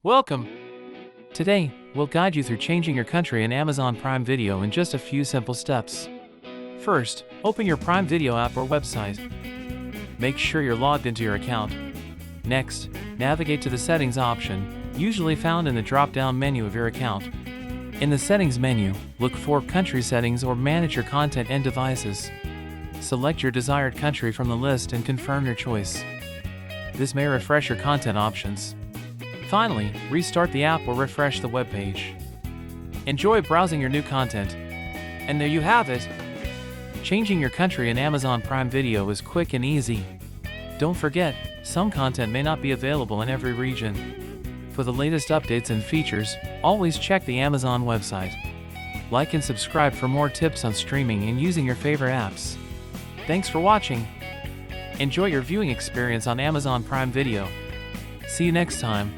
Welcome! Today, we'll guide you through changing your country in Amazon Prime Video in just a few simple steps. First, open your Prime Video app or website. Make sure you're logged into your account. Next, navigate to the Settings option, usually found in the drop-down menu of your account. In the Settings menu, look for Country Settings or Manage Your Content and Devices. Select your desired country from the list and confirm your choice. This may refresh your content options. Finally, restart the app or refresh the web page. Enjoy browsing your new content. And there you have it! Changing your country in Amazon Prime Video is quick and easy. Don't forget, some content may not be available in every region. For the latest updates and features, always check the Amazon website. Like and subscribe for more tips on streaming and using your favorite apps. Thanks for watching. Enjoy your viewing experience on Amazon Prime Video. See you next time.